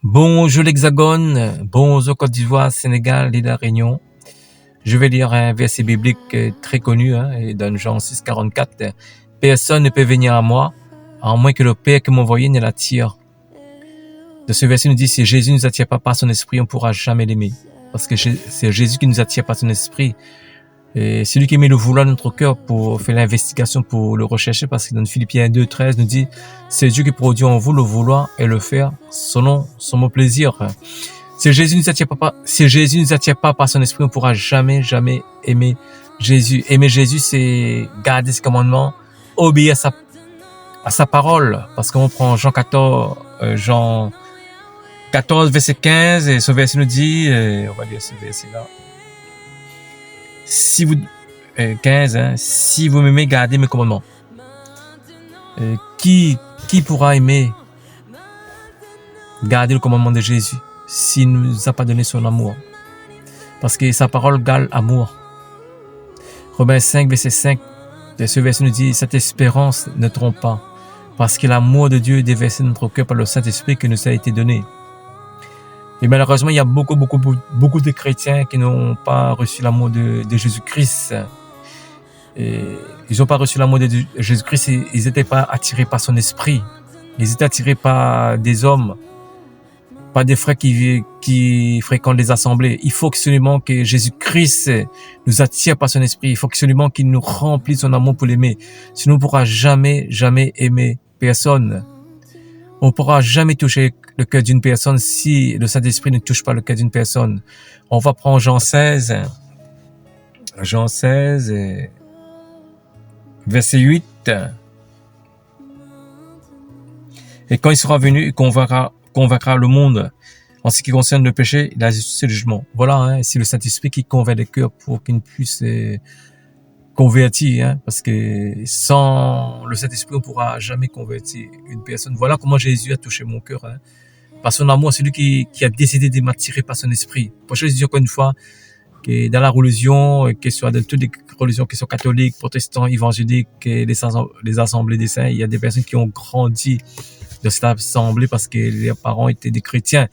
Bonjour l'Hexagone, bonjour Côte d'Ivoire, Sénégal et la Réunion. Je vais lire un verset biblique très connu, et dans Jean 6,44. Personne ne peut venir à moi, à moins que le Père qui m'a envoyé ne l'attire. De ce verset nous dit, si Jésus ne nous attire pas par son esprit, on ne pourra jamais l'aimer. Parce que c'est Jésus qui nous attire par son esprit. Et c'est lui qui met le vouloir dans notre cœur pour faire l'investigation, pour le rechercher, parce que dans Philippiens 2,13 nous dit, c'est Dieu qui produit en vous le vouloir et le faire selon son plaisir. Si Jésus nous attire pas par son esprit, on pourra jamais aimer Jésus. Aimer Jésus, c'est garder ses commandements, obéir à sa parole. Parce qu'on prend Jean 14, verset 15, et ce verset nous dit, on va lire ce verset-là. Si vous, 15, si vous m'aimez, gardez mes commandements. Qui pourra aimer garder le commandement de Jésus s'il ne nous a pas donné son amour? Parce que sa parole gale amour. Romains 5, verset 5, ce verset nous dit, cette espérance ne trompe pas, parce que l'amour de Dieu est déversé dans notre cœur par le Saint-Esprit qui nous a été donné. Et malheureusement, il y a beaucoup de chrétiens qui n'ont pas reçu l'amour de Jésus-Christ. Et ils n'ont pas reçu l'amour de Jésus-Christ, ils n'étaient pas attirés par son esprit. Ils étaient attirés par des hommes, par des frères qui fréquentent les assemblées. Il faut absolument que Jésus-Christ nous attire par son esprit. Il faut absolument qu'il nous remplisse son amour pour l'aimer. Sinon, on ne pourra jamais aimer personne. On ne pourra jamais toucher le cœur d'une personne si le Saint-Esprit ne touche pas le cœur d'une personne. On va prendre Jean 16, verset 8. Et quand il sera venu, il convaincra le monde en ce qui concerne le péché, la justice et le jugement. Voilà, c'est le Saint-Esprit qui convainc les cœurs pour qu'ils puissent convertir, parce que sans le Saint-Esprit, on ne pourra jamais convertir une personne. Voilà comment Jésus a touché mon cœur. Par son amour, c'est lui qui a décidé de m'attirer par son esprit. Pour ça, je dis encore une fois, que dans la religion, que ce soit dans toutes les religions qui sont catholiques, protestants, évangéliques, les assemblées des saints, il y a des personnes qui ont grandi de cette assemblée parce que leurs parents étaient des chrétiens.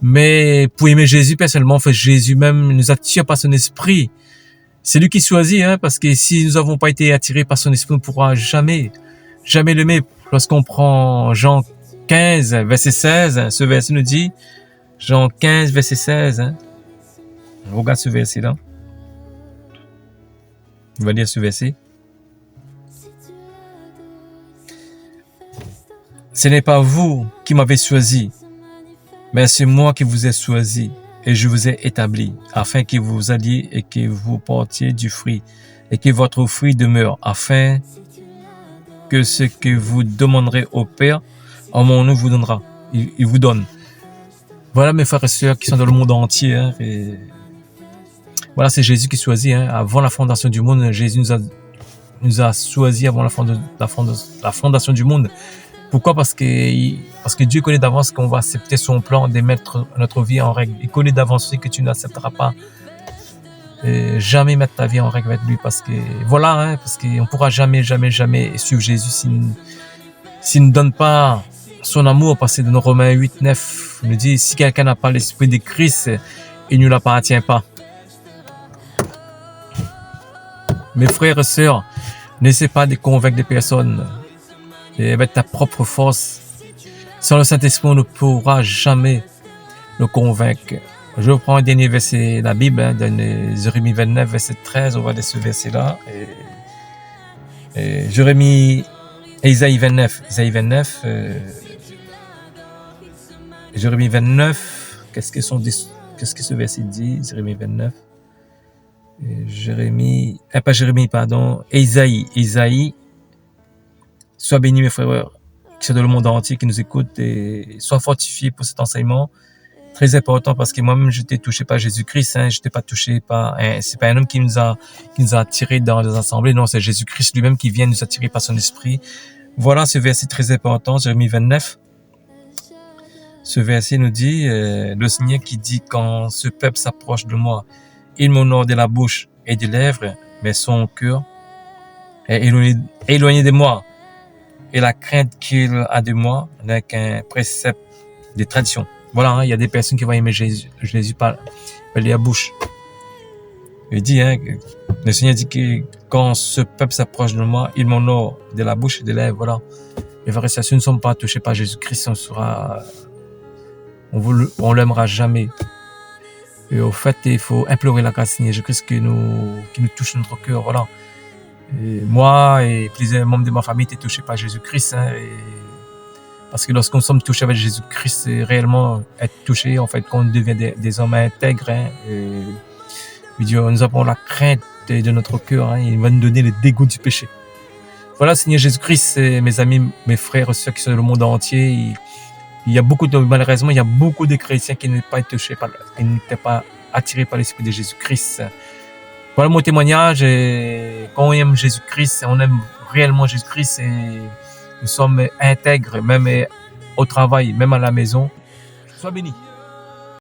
Mais pour aimer Jésus personnellement, Jésus même nous attire par son esprit. C'est lui qui choisit, parce que si nous n'avons pas été attirés par son esprit, on ne pourra jamais l'aimer. Lorsqu'on prend Jean 15, verset 16, ce verset nous dit, Jean 15, verset 16, on regarde ce verset-là. On va lire ce verset. Ce n'est pas vous qui m'avez choisi, mais c'est moi qui vous ai choisi et je vous ai établi, afin que vous alliez et que vous portiez du fruit, et que votre fruit demeure, afin que ce que vous demanderez au Père, en mon nom vous donnera. Il vous donne. Voilà mes frères et sœurs qui sont dans le monde entier. Voilà, c'est Jésus qui choisit. Avant la fondation du monde, Jésus nous a choisi avant la fondation du monde. Pourquoi? Parce que Dieu connaît d'avance qu'on va accepter son plan de mettre notre vie en règle. Il connaît d'avance que tu n'accepteras pas jamais mettre ta vie en règle avec lui, parce que voilà, parce qu'on pourra jamais suivre Jésus s'il ne donne pas son amour. Parce que dans Romains 8, 9, il nous dit, si quelqu'un n'a pas l'esprit de Christ, il ne l'appartient pas. Mes frères et sœurs, n'essaie pas de convaincre des personnes et avec ta propre force. Sans le Saint-Esprit, on ne pourra jamais le convaincre. Je prends un dernier verset de la Bible, dans Jérémie 29, verset 13, on va de ce verset-là. Isaïe 29, Jérémie 29, qu'est-ce que ce verset dit? Jérémie 29. Isaïe. Sois béni, mes frères, qui sont dans le monde entier, qui nous écoutent, et sois fortifiés pour cet enseignement. Très important, parce que moi-même, je n'étais touché par Jésus-Christ, je n'étais pas touché par, c'est pas un homme qui nous a attirés dans les assemblées, non, c'est Jésus-Christ lui-même qui vient nous attirer par son esprit. Voilà ce verset très important, Jérémie 29. Ce verset nous dit, le Seigneur qui dit, quand ce peuple s'approche de moi, il m'honore de la bouche et des lèvres, mais son cœur est éloigné de moi. Et la crainte qu'il a de moi n'est qu'un précepte de tradition. Voilà, hein, il y a des personnes qui vont aimer Jésus par la bouche. Il dit, hein, le Seigneur dit que quand ce peuple s'approche de moi, il m'honore de la bouche et des lèvres. Voilà. Les frères et sœurs, si nous ne sommes pas touchés par Jésus-Christ, on l'aimera jamais. Et au fait, il faut implorer la grâce de Jésus-Christ qui nous touche notre cœur. Voilà. Et moi et plusieurs membres de ma famille étaient touchés par Jésus-Christ. Hein, parce que lorsqu'on sommes touchés avec Jésus-Christ, c'est réellement être touché, en fait, qu'on devient des hommes intègres. Hein, et Dieu, nous avons la crainte de notre cœur. Hein, il va nous donner le dégoût du péché. Voilà, Seigneur Jésus-Christ, mes amis, mes frères, ceux qui sont dans le monde entier. Malheureusement, il y a beaucoup de chrétiens qui n'étaient pas touchés qui n'étaient pas attirés par l'Esprit de Jésus-Christ. Voilà mon témoignage. Et quand on aime Jésus-Christ, on aime réellement Jésus-Christ et nous sommes intègres, même au travail, même à la maison. Sois béni.